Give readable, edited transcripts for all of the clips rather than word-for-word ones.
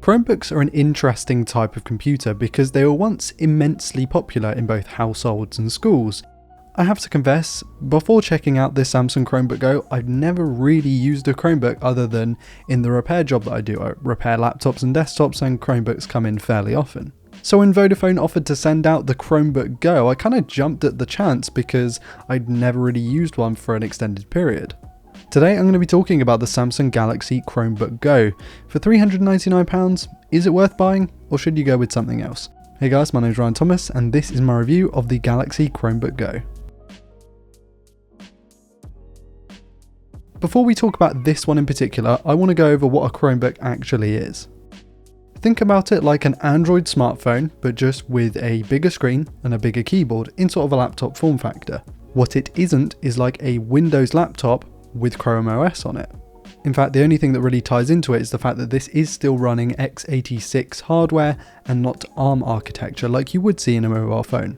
Chromebooks are an interesting type of computer because they were once immensely popular in both households and schools. I have to confess, before checking out this Samsung Chromebook Go, I've never really used a Chromebook other than in the repair job that I do. I repair laptops and desktops, and Chromebooks come in fairly often. So when Vodafone offered to send out the Chromebook Go, I kind of jumped at the chance because I'd never really used one for an extended period. Today I'm going to be talking about the Samsung Galaxy Chromebook Go. For £399, is it worth buying, or should you go with something else? Hey guys, my name is Ryan Thomas and this is my review of the Galaxy Chromebook Go. Before we talk about this one in particular, I want to go over what a Chromebook actually is. Think about it like an Android smartphone, but just with a bigger screen and a bigger keyboard in sort of a laptop form factor. What it isn't is like a Windows laptop with Chrome OS on it. In fact, the only thing that really ties into it is the fact that this is still running x86 hardware and not ARM architecture like you would see in a mobile phone.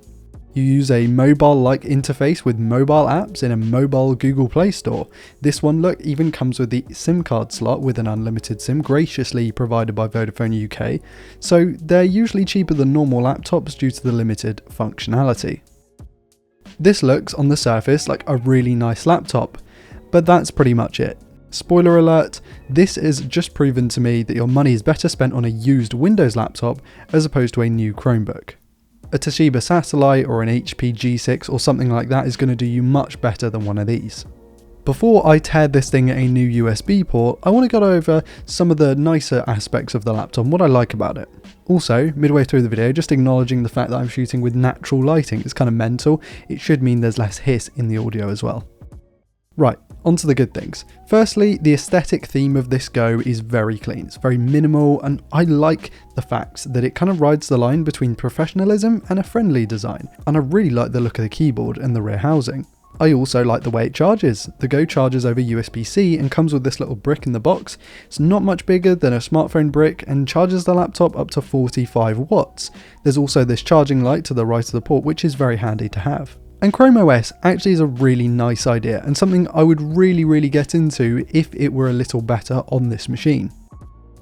You use a mobile-like interface with mobile apps in a mobile Google Play Store. This one, look, even comes with the SIM card slot with an unlimited SIM graciously provided by Vodafone UK, so they're usually cheaper than normal laptops due to the limited functionality. This looks, on the surface, like a really nice laptop, but that's pretty much it. Spoiler alert, this has just proven to me that your money is better spent on a used Windows laptop as opposed to a new Chromebook. A Toshiba Satellite or an HP G6 or something like that is going to do you much better than one of these. Before I tear this thing a new USB port, I want to go over some of the nicer aspects of the laptop and what I like about it. Also, midway through the video, just acknowledging the fact that I'm shooting with natural lighting. It's kind of mental. It should mean there's less hiss in the audio as well. Right, onto the good things. Firstly, the aesthetic theme of this Go is very clean. It's very minimal, and I like the fact that it kind of rides the line between professionalism and a friendly design. And I really like the look of the keyboard and the rear housing. I also like the way it charges. The Go charges over USB-C and comes with this little brick in the box. It's not much bigger than a smartphone brick and charges the laptop up to 45 watts. There's also this charging light to the right of the port, which is very handy to have. And Chrome OS actually is a really nice idea and something I would really get into if it were a little better on this machine.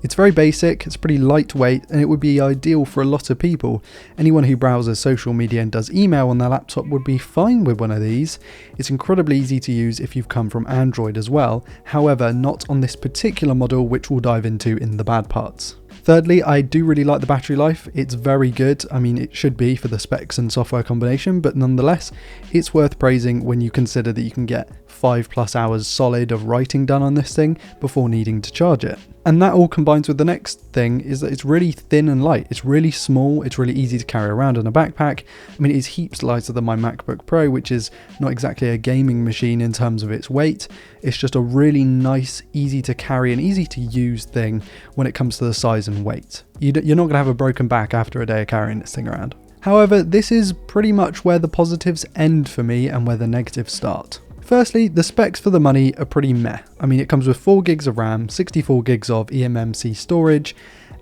It's very basic, it's pretty lightweight, and it would be ideal for a lot of people. Anyone who browses social media and does email on their laptop would be fine with one of these. It's incredibly easy to use if you've come from Android as well, however not on this particular model, which we'll dive into in the bad parts. Thirdly, I do really like the battery life. It's very good. I mean, it should be for the specs and software combination, but nonetheless, it's worth praising when you consider that you can get 5+ hours solid of writing done on this thing before needing to charge it. And that all combines with the next thing is that it's really thin and light. It's really small, it's really easy to carry around in a backpack. I mean, it is heaps lighter than my MacBook Pro, which is not exactly a gaming machine in terms of its weight. It's just a really nice, easy to carry and easy to use thing when it comes to the size and weight. You're not going to have a broken back after a day of carrying this thing around. However, this is pretty much where the positives end for me and where the negatives start. Firstly, the specs for the money are pretty meh. I mean, it comes with 4 gigs of RAM, 64 gigs of eMMC storage,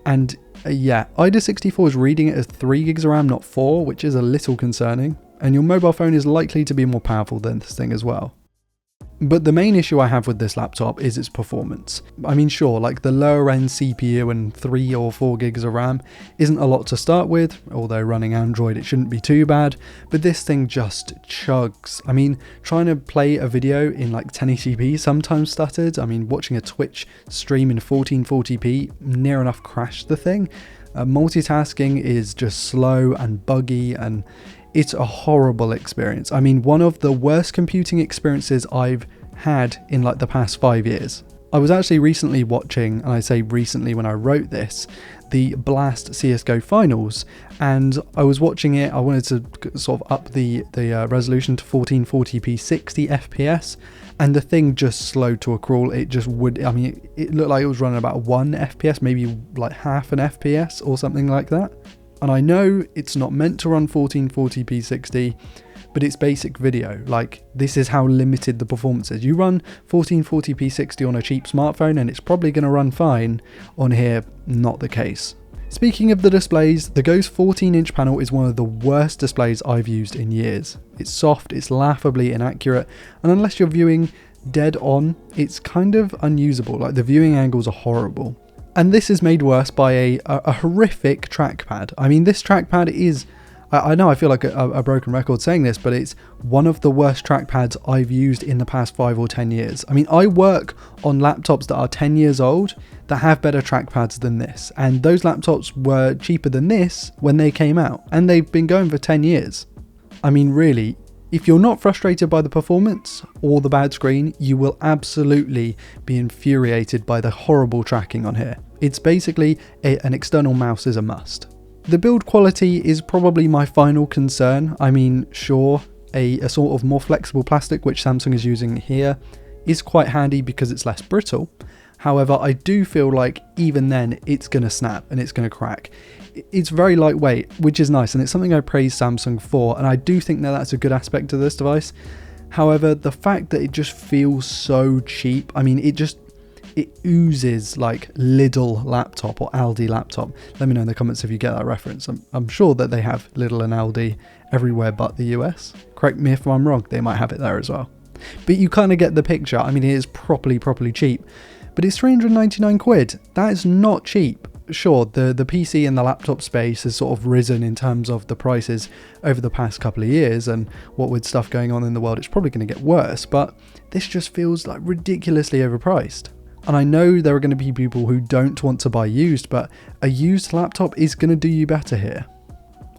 and yeah, ID64 is reading it as 3 gigs of RAM, not 4, which is a little concerning, and your mobile phone is likely to be more powerful than this thing as well. But the main issue I have with this laptop is its performance. I mean, sure, like the lower end CPU and 3 or 4 gigs of RAM isn't a lot to start with, although running Android it shouldn't be too bad, but this thing just chugs. I mean, trying to play a video in like 1080p sometimes stuttered. I mean, watching a Twitch stream in 1440p near enough crashed the thing. Multitasking is just slow and buggy, and it's a horrible experience. I mean, one of the worst computing experiences I've had in like the past 5 years. I was actually recently watching, and I say recently when I wrote this, the Blast CSGO finals, and I was watching it. I wanted to sort of up the resolution to 1440p 60 FPS, and the thing just slowed to a crawl. It just would, I mean, it looked like it was running about 1 FPS, maybe like half an FPS or something like that. And I know it's not meant to run 1440p 60, but it's basic video. Like, this is how limited the performance is. You run 1440p 60 on a cheap smartphone and it's probably going to run fine. On here, not the case. Speaking of the displays, the Go's 14-inch panel is one of the worst displays I've used in years. It's soft, it's laughably inaccurate, and unless you're viewing dead on, it's kind of unusable. Like, the viewing angles are horrible. And this is made worse by a horrific trackpad. I mean, this trackpad is, I know I feel like a broken record saying this, but it's one of the worst trackpads I've used in the past 5 or 10 years. I mean, I work on laptops that are 10 years old that have better trackpads than this. And those laptops were cheaper than this when they came out. And they've been going for 10 years. I mean, really, if you're not frustrated by the performance or the bad screen, you will absolutely be infuriated by the horrible tracking on here. It's basically an external mouse is a must. The build quality is probably my final concern. I mean, sure, a sort of more flexible plastic, which Samsung is using here, is quite handy because it's less brittle. However, I do feel like even then it's going to snap and it's going to crack. It's very lightweight, which is nice, and it's something I praise Samsung for, and I do think that that's a good aspect of this device. However, the fact that it just feels so cheap, I mean, it oozes like Lidl laptop or Aldi laptop. Let me know in the comments if you get that reference. I'm sure that they have Lidl and Aldi everywhere but the US. Correct me if I'm wrong, they might have it there as well. But you kind of get the picture. I mean, it is properly cheap, but it's 399 quid. That is not cheap. Sure, the PC and the laptop space has sort of risen in terms of the prices over the past couple of years, and what with stuff going on in the world, it's probably going to get worse, but this just feels like ridiculously overpriced. And I know there are going to be people who don't want to buy used, but a used laptop is going to do you better here.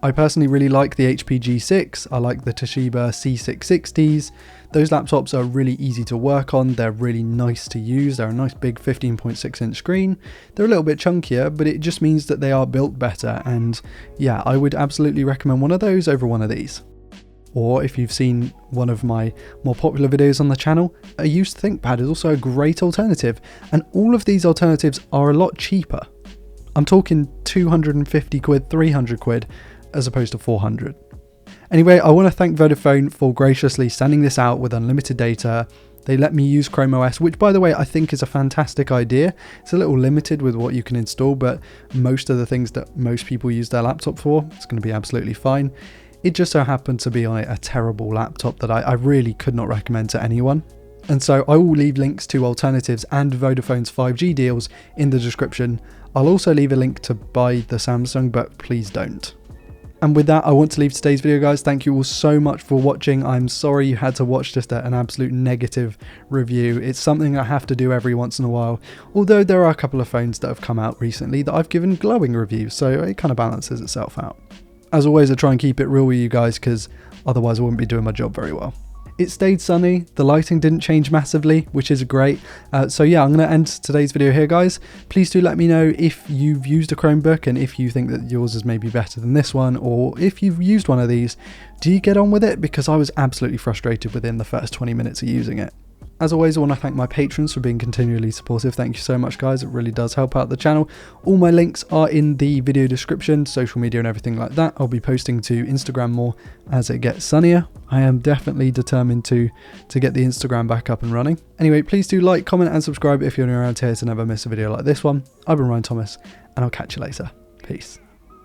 I personally really like the HP G6, I like the Toshiba C660s. Those laptops are really easy to work on, they're really nice to use, they're a nice big 15.6 inch screen. They're a little bit chunkier, but it just means that they are built better, and yeah, I would absolutely recommend one of those over one of these. Or if you've seen one of my more popular videos on the channel, a used ThinkPad is also a great alternative, and all of these alternatives are a lot cheaper. I'm talking 250 quid, 300 quid, as opposed to 400. Anyway, I want to thank Vodafone for graciously sending this out with unlimited data. They let me use Chrome OS, which by the way, I think is a fantastic idea. It's a little limited with what you can install, but most of the things that most people use their laptop for, it's going to be absolutely fine. It just so happened to be on a terrible laptop that I really could not recommend to anyone. And so I will leave links to alternatives and Vodafone's 5G deals in the description. I'll also leave a link to buy the Samsung, but please don't. And with that, I want to leave today's video, guys. Thank you all so much for watching. I'm sorry you had to watch just an absolute negative review. It's something I have to do every once in a while. Although there are a couple of phones that have come out recently that I've given glowing reviews, so it kind of balances itself out. As always, I try and keep it real with you guys because otherwise I wouldn't be doing my job very well. It stayed sunny, the lighting didn't change massively, which is great. So yeah, I'm going to end today's video here, guys. Please do let me know if you've used a Chromebook and if you think that yours is maybe better than this one, or if you've used one of these, do you get on with it? Because I was absolutely frustrated within the first 20 minutes of using it. As always, I want to thank my patrons for being continually supportive. Thank you so much, guys. It really does help out the channel. All my links are in the video description, social media and everything like that. I'll be posting to Instagram more as it gets sunnier. I am definitely determined to get the Instagram back up and running. Anyway, please do like, comment and subscribe if you're new around here to never miss a video like this one. I've been Ryan Thomas, and I'll catch you later. Peace.